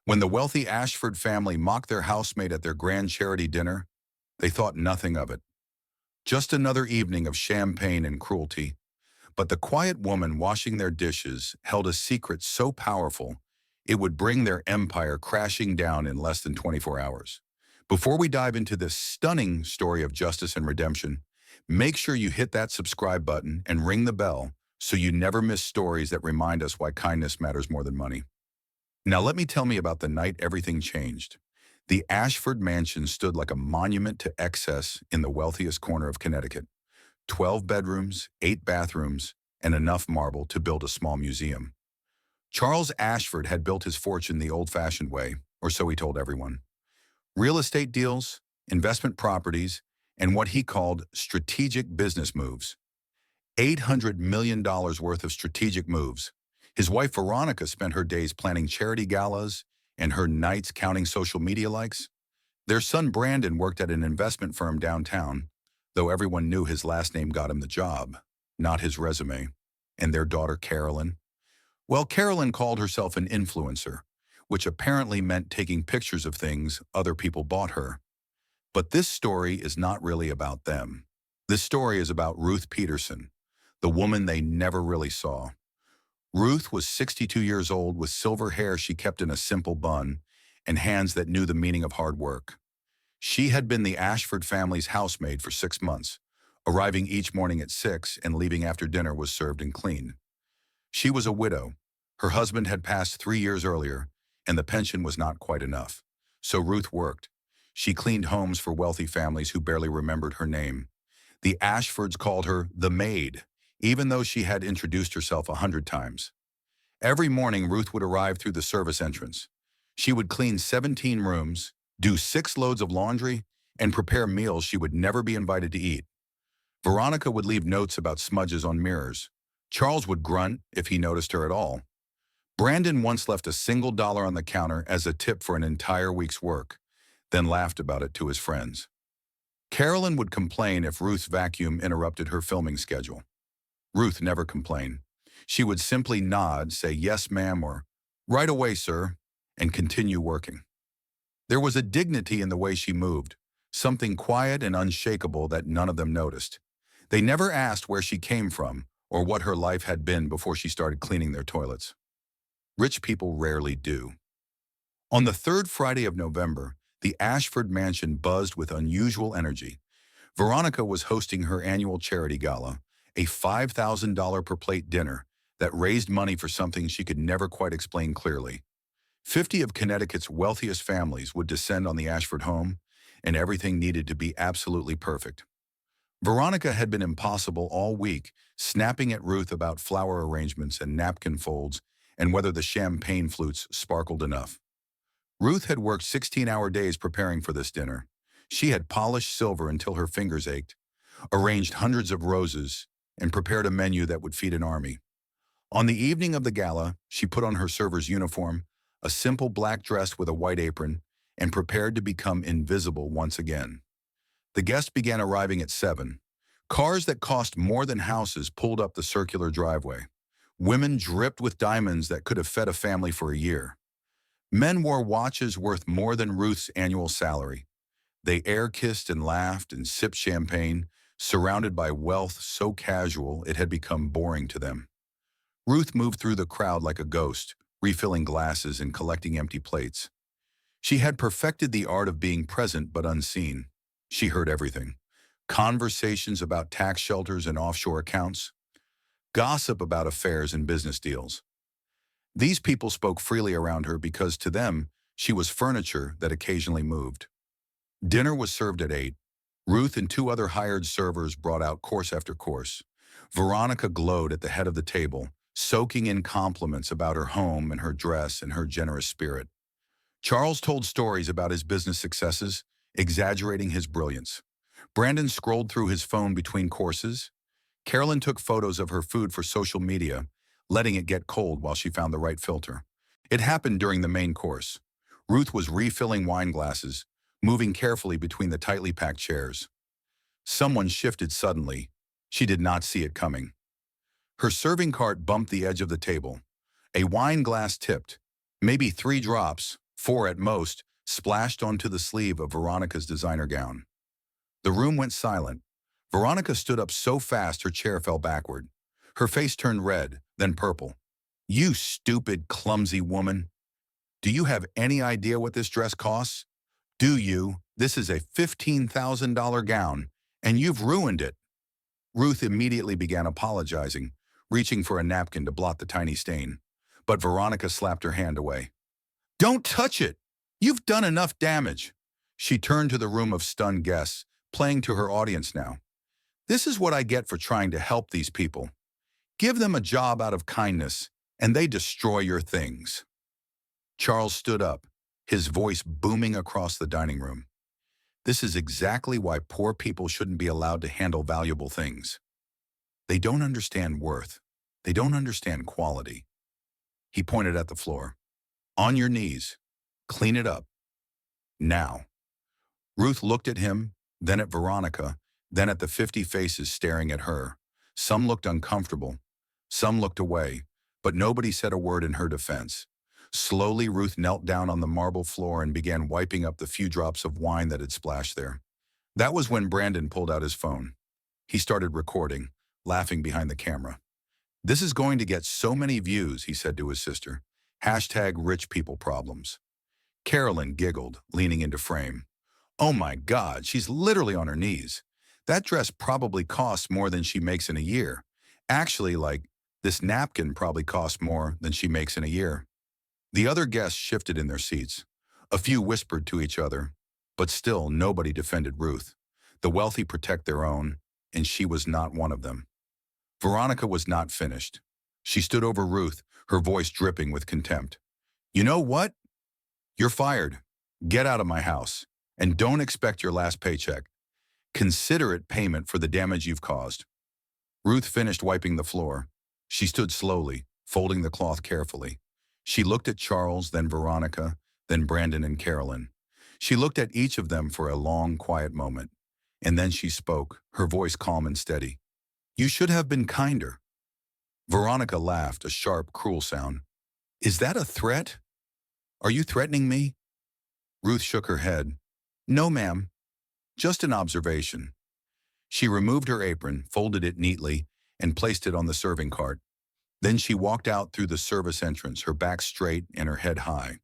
When the wealthy Ashford family mocked their housemate at their grand charity dinner, they thought nothing of it. Just another evening of champagne and cruelty. But the quiet woman washing their dishes held a secret so powerful, it would bring their empire crashing down in less than 24 hours. Before we dive into this stunning story of justice and redemption, make sure you hit that subscribe button and ring the bell so you never miss stories that remind us why kindness matters more than money. Now let me tell me about the night everything changed. The Ashford mansion stood like a monument to excess in the wealthiest corner of Connecticut. 12 bedrooms, 8 bathrooms, and enough marble to build a small museum. Charles Ashford had built his fortune the old-fashioned way, or so he told everyone. Real estate deals, investment properties, and what he called strategic business moves. $800 million worth of strategic moves. His wife Veronica spent her days planning charity galas and her nights counting social media likes. Their son Brandon worked at an investment firm downtown, though everyone knew his last name got him the job, not his resume. And their daughter Carolyn? Well, Carolyn called herself an influencer, which apparently meant taking pictures of things other people bought her. But this story is not really about them. This story is about Ruth Peterson, the woman they never really saw. Ruth was 62 years old with silver hair she kept in a simple bun and hands that knew the meaning of hard work. She had been the Ashford family's housemaid for 6 months, arriving each morning at 6 and leaving after dinner was served and clean. She was a widow. Her husband had passed 3 years earlier, and the pension was not quite enough. So Ruth worked. She cleaned homes for wealthy families who barely remembered her name. The Ashfords called her the maid, even though she had introduced herself 100 times. Every morning, Ruth would arrive through the service entrance. She would clean 17 rooms, do 6 loads of laundry, and prepare meals she would never be invited to eat. Veronica would leave notes about smudges on mirrors. Charles would grunt if he noticed her at all. Brandon once left a single dollar on the counter as a tip for an entire week's work, then laughed about it to his friends. Carolyn would complain if Ruth's vacuum interrupted her filming schedule. Ruth never complained. She would simply nod, say yes ma'am or right away sir, and continue working. There was a dignity in the way she moved, something quiet and unshakable that none of them noticed. They never asked where she came from or what her life had been before she started cleaning their toilets. Rich people rarely do. On the third Friday of November, the Ashford mansion buzzed with unusual energy. Veronica was hosting her annual charity gala, a $5,000 per plate dinner that raised money for something she could never quite explain clearly. 50 of Connecticut's wealthiest families would descend on the Ashford home, and everything needed to be absolutely perfect. Veronica had been impossible all week, snapping at Ruth about flower arrangements and napkin folds and whether the champagne flutes sparkled enough. Ruth had worked 16-hour days preparing for this dinner. She had polished silver until her fingers ached, arranged hundreds of roses, and prepared a menu that would feed an army. On the evening of the gala, she put on her server's uniform, a simple black dress with a white apron, and prepared to become invisible once again. The guests began arriving at 7. Cars that cost more than houses pulled up the circular driveway. Women dripped with diamonds that could have fed a family for a year. Men wore watches worth more than Ruth's annual salary. They air-kissed and laughed and sipped champagne, surrounded by wealth so casual it had become boring to them. Ruth moved through the crowd like a ghost, refilling glasses and collecting empty plates. She had perfected the art of being present but unseen. She heard everything. Conversations about tax shelters and offshore accounts. Gossip about affairs and business deals. These people spoke freely around her because to them, she was furniture that occasionally moved. Dinner was served at 8. Ruth and 2 other hired servers brought out course after course. Veronica glowed at the head of the table, soaking in compliments about her home and her dress and her generous spirit. Charles told stories about his business successes, exaggerating his brilliance. Brandon scrolled through his phone between courses. Carolyn took photos of her food for social media, letting it get cold while she found the right filter. It happened during the main course. Ruth was refilling wine glasses, moving carefully between the tightly packed chairs. Someone shifted suddenly. She did not see it coming. Her serving cart bumped the edge of the table. A wine glass tipped. Maybe 3 drops, 4 at most, splashed onto the sleeve of Veronica's designer gown. The room went silent. Veronica stood up so fast her chair fell backward. Her face turned red, then purple. "You stupid, clumsy woman. Do you have any idea what this dress costs? Do you? This is a $15,000 gown, and you've ruined it." Ruth immediately began apologizing, reaching for a napkin to blot the tiny stain. But Veronica slapped her hand away. "Don't touch it! You've done enough damage." She turned to the room of stunned guests, playing to her audience now. "This is what I get for trying to help these people. Give them a job out of kindness, and they destroy your things." Charles stood up, his voice booming across the dining room. "This is exactly why poor people shouldn't be allowed to handle valuable things. They don't understand worth. They don't understand quality." He pointed at the floor. "On your knees. Clean it up. Now." Ruth looked at him, then at Veronica, then at the 50 faces staring at her. Some looked uncomfortable. Some looked away, but nobody said a word in her defense. Slowly, Ruth knelt down on the marble floor and began wiping up the few drops of wine that had splashed there. That was when Brandon pulled out his phone. He started recording, laughing behind the camera. "This is going to get so many views," he said to his sister. #RichPeopleProblems. Carolyn giggled, leaning into frame. "Oh my God, she's literally on her knees. That dress probably costs more than she makes in a year. Actually, this napkin probably costs more than she makes in a year." The other guests shifted in their seats. A few whispered to each other, but still nobody defended Ruth. The wealthy protect their own, and she was not one of them. Veronica was not finished. She stood over Ruth, her voice dripping with contempt. "You know what? You're fired. Get out of my house. And don't expect your last paycheck. Consider it payment for the damage you've caused." Ruth finished wiping the floor. She stood slowly, folding the cloth carefully. She looked at Charles, then Veronica, then Brandon and Carolyn. She looked at each of them for a long, quiet moment. And then she spoke, her voice calm and steady. "You should have been kinder." Veronica laughed, a sharp, cruel sound. "Is that a threat? Are you threatening me?" Ruth shook her head. "No, ma'am. Just an observation." She removed her apron, folded it neatly, and placed it on the serving cart. Then she walked out through the service entrance, her back straight and her head high.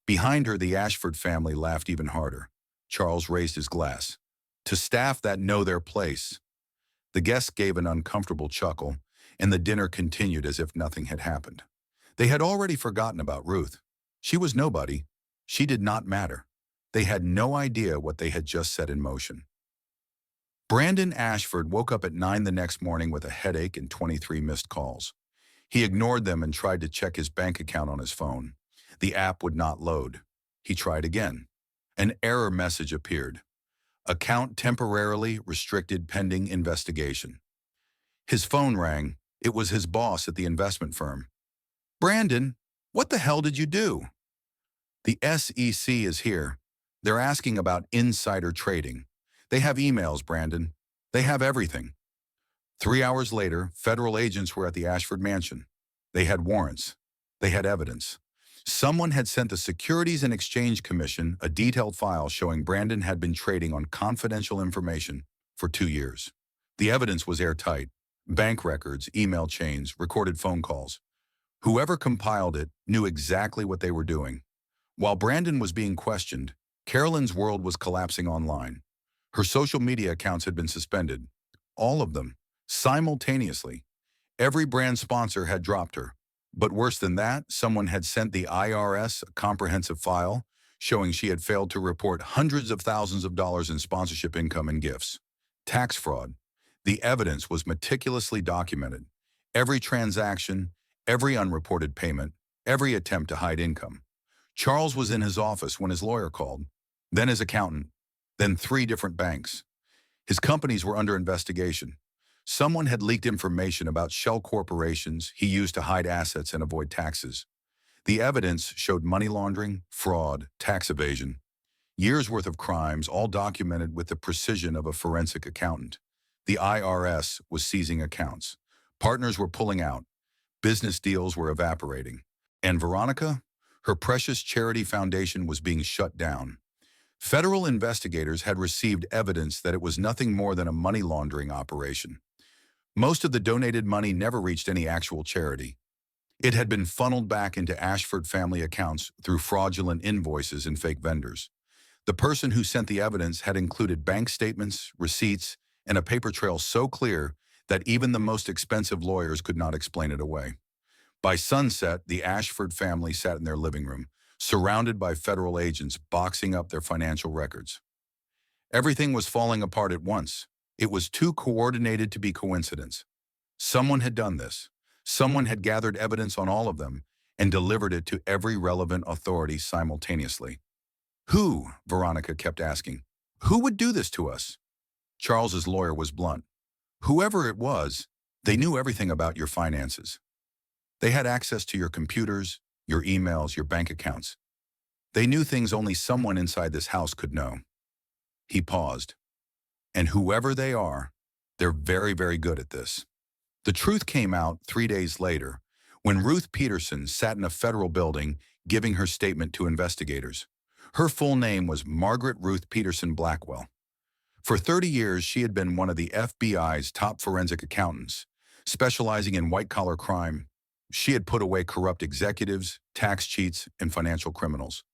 Behind her, the Ashford family laughed even harder. Charles raised his glass. "To staff that know their place." The guests gave an uncomfortable chuckle, and the dinner continued as if nothing had happened. They had already forgotten about Ruth. She was nobody. She did not matter. They had no idea what they had just set in motion. Brandon Ashford woke up at 9 the next morning with a headache and 23 missed calls. He ignored them and tried to check his bank account on his phone. The app would not load. He tried again. An error message appeared. "Account temporarily restricted pending investigation." His phone rang. It was his boss at the investment firm. "Brandon, what the hell did you do?" "The SEC is here. They're asking about insider trading. They have emails, Brandon. They have everything." 3 hours later, federal agents were at the Ashford mansion. They had warrants. They had evidence. Someone had sent the Securities and Exchange Commission a detailed file showing Brandon had been trading on confidential information for 2 years. The evidence was airtight. Bank records, email chains, recorded phone calls. Whoever compiled it knew exactly what they were doing. While Brandon was being questioned, Carolyn's world was collapsing online. Her social media accounts had been suspended. All of them. Simultaneously. Every brand sponsor had dropped her. But worse than that, someone had sent the IRS a comprehensive file showing she had failed to report hundreds of thousands of dollars in sponsorship income and gifts. Tax fraud. The evidence was meticulously documented. Every transaction, every unreported payment, every attempt to hide income. Charles was in his office when his lawyer called, then his accountant, then 3 different banks. His companies were under investigation. Someone had leaked information about shell corporations he used to hide assets and avoid taxes. The evidence showed money laundering, fraud, tax evasion. Years' worth of crimes, all documented with the precision of a forensic accountant. The IRS was seizing accounts. Partners were pulling out. Business deals were evaporating. And Veronica? Her precious charity foundation was being shut down. Federal investigators had received evidence that it was nothing more than a money laundering operation. Most of the donated money never reached any actual charity. It had been funneled back into Ashford family accounts through fraudulent invoices and fake vendors. The person who sent the evidence had included bank statements, receipts, and a paper trail so clear that even the most expensive lawyers could not explain it away. By sunset, the Ashford family sat in their living room, surrounded by federal agents boxing up their financial records. Everything was falling apart at once. It was too coordinated to be coincidence. Someone had done this. Someone had gathered evidence on all of them and delivered it to every relevant authority simultaneously. Who? Veronica kept asking. Who would do this to us? Charles's lawyer was blunt. Whoever it was, they knew everything about your finances. They had access to your computers, your emails, your bank accounts. They knew things only someone inside this house could know. He paused. And whoever they are, they're very, very good at this. The truth came out 3 days later, when Ruth Peterson sat in a federal building giving her statement to investigators. Her full name was Margaret Ruth Peterson Blackwell. For 30 years, she had been one of the FBI's top forensic accountants, specializing in white-collar crime. She had put away corrupt executives, tax cheats, and financial criminals.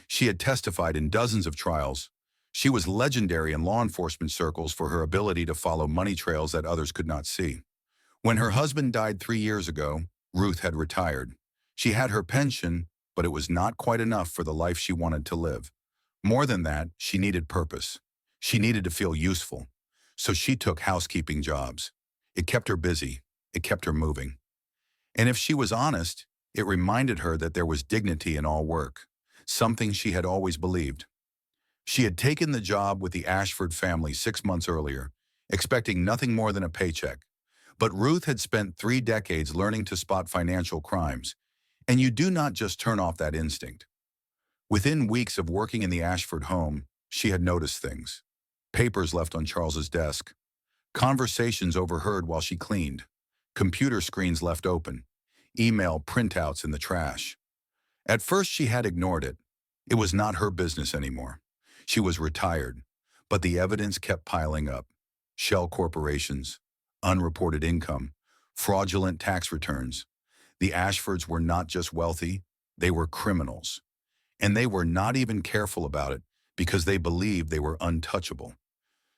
She had testified in dozens of trials. She was legendary in law enforcement circles for her ability to follow money trails that others could not see. When her husband died 3 years ago, Ruth had retired. She had her pension, but it was not quite enough for the life she wanted to live. More than that, she needed purpose. She needed to feel useful. So she took housekeeping jobs. It kept her busy. It kept her moving. And if she was honest, it reminded her that there was dignity in all work, something she had always believed. She had taken the job with the Ashford family 6 months earlier, expecting nothing more than a paycheck. But Ruth had spent 3 decades learning to spot financial crimes, and you do not just turn off that instinct. Within weeks of working in the Ashford home, she had noticed things. Papers left on Charles's desk, conversations overheard while she cleaned, computer screens left open, email printouts in the trash. At first she had ignored it. It was not her business anymore. She was retired, but the evidence kept piling up. Shell corporations, unreported income, fraudulent tax returns. The Ashfords were not just wealthy, they were criminals. And they were not even careful about it because they believed they were untouchable.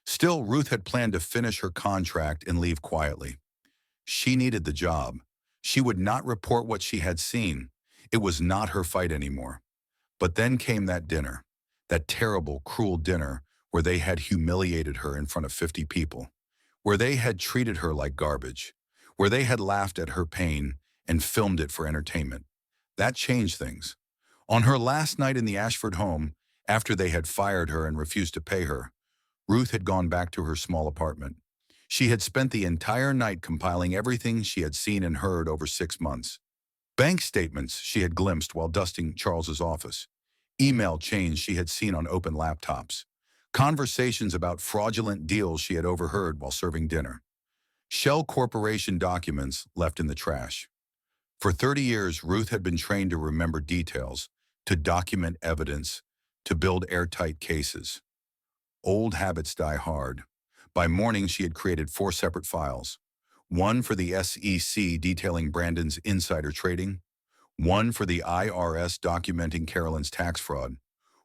Still, Ruth had planned to finish her contract and leave quietly. She needed the job. She would not report what she had seen. It was not her fight anymore. But then came that dinner, that terrible, cruel dinner where they had humiliated her in front of 50 people, where they had treated her like garbage, where they had laughed at her pain and filmed it for entertainment. That changed things. On her last night in the Ashford home, after they had fired her and refused to pay her, Ruth had gone back to her small apartment. She had spent the entire night compiling everything she had seen and heard over 6 months. Bank statements she had glimpsed while dusting Charles's office. Email chains she had seen on open laptops. Conversations about fraudulent deals she had overheard while serving dinner. Shell Corporation documents left in the trash. For 30 years, Ruth had been trained to remember details, to document evidence, to build airtight cases. Old habits die hard. By morning, she had created 4 separate files. One for the SEC detailing Brandon's insider trading, one for the IRS documenting Carolyn's tax fraud,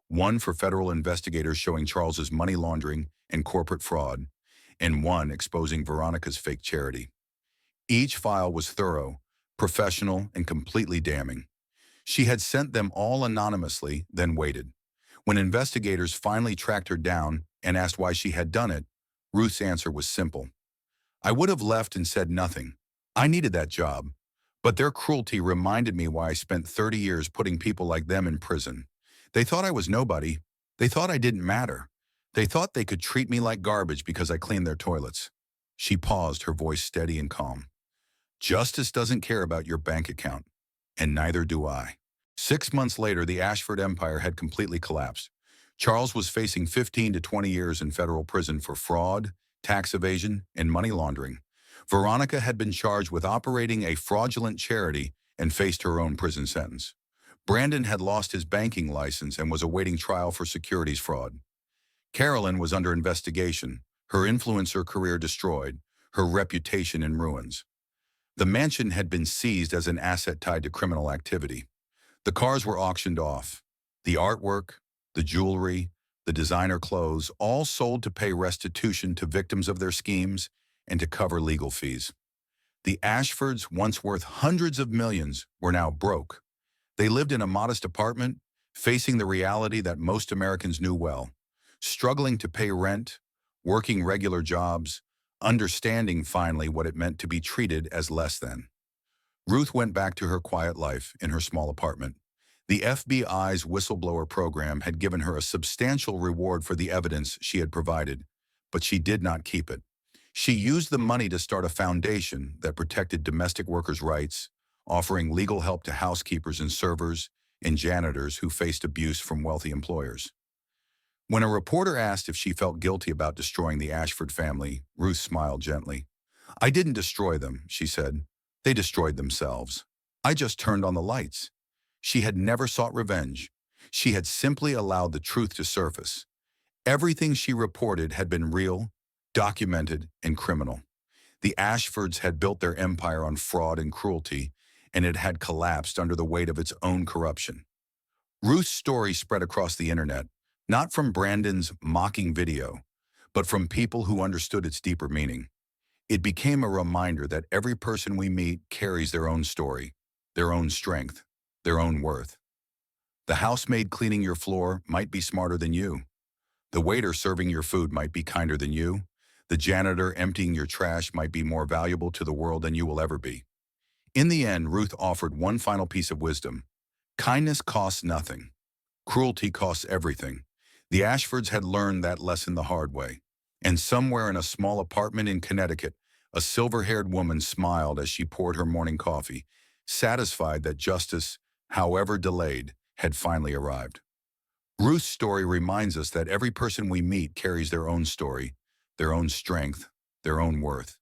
one for federal investigators showing Charles's money laundering and corporate fraud, and one exposing Veronica's fake charity. Each file was thorough, professional, and completely damning. She had sent them all anonymously, then waited. When investigators finally tracked her down and asked why she had done it, Ruth's answer was simple. I would have left and said nothing. I needed that job. But their cruelty reminded me why I spent 30 years putting people like them in prison. They thought I was nobody. They thought I didn't matter. They thought they could treat me like garbage because I cleaned their toilets. She paused, her voice steady and calm. Justice doesn't care about your bank account, and neither do I. 6 months later, the Ashford empire had completely collapsed. Charles was facing 15 to 20 years in federal prison for fraud, tax evasion, and money laundering. Veronica had been charged with operating a fraudulent charity and faced her own prison sentence. Brandon had lost his banking license and was awaiting trial for securities fraud. Carolyn was under investigation, her influencer career destroyed, her reputation in ruins. The mansion had been seized as an asset tied to criminal activity. The cars were auctioned off. The artwork, the jewelry, the designer clothes, all sold to pay restitution to victims of their schemes and to cover legal fees. The Ashfords, once worth hundreds of millions, were now broke. They lived in a modest apartment, facing the reality that most Americans knew well, struggling to pay rent, working regular jobs, understanding finally what it meant to be treated as less than. Ruth went back to her quiet life in her small apartment. The FBI's whistleblower program had given her a substantial reward for the evidence she had provided, but she did not keep it. She used the money to start a foundation that protected domestic workers' rights, offering legal help to housekeepers and servers and janitors who faced abuse from wealthy employers. When a reporter asked if she felt guilty about destroying the Ashford family, Ruth smiled gently. "I didn't destroy them," she said. "They destroyed themselves. I just turned on the lights." She had never sought revenge. She had simply allowed the truth to surface. Everything she reported had been real, documented, and criminal. The Ashfords had built their empire on fraud and cruelty, and it had collapsed under the weight of its own corruption. Ruth's story spread across the internet, not from Brandon's mocking video, but from people who understood its deeper meaning. It became a reminder that every person we meet carries their own story, their own strength, their own worth. The housemaid cleaning your floor might be smarter than you. The waiter serving your food might be kinder than you. The janitor emptying your trash might be more valuable to the world than you will ever be. In the end, Ruth offered one final piece of wisdom. Kindness costs nothing. Cruelty costs everything. The Ashfords had learned that lesson the hard way. And somewhere in a small apartment in Connecticut, a silver-haired woman smiled as she poured her morning coffee, satisfied that justice, however delayed, had finally arrived. Ruth's story reminds us that every person we meet carries their own story, their own strength, their own worth.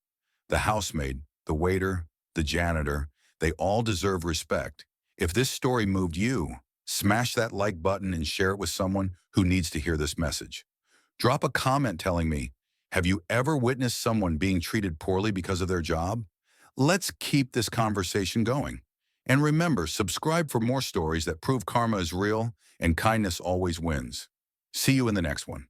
The housemaid, the waiter, the janitor, they all deserve respect. If this story moved you, smash that like button and share it with someone who needs to hear this message. Drop a comment telling me, have you ever witnessed someone being treated poorly because of their job? Let's keep this conversation going. And remember, subscribe for more stories that prove karma is real and kindness always wins. See you in the next one.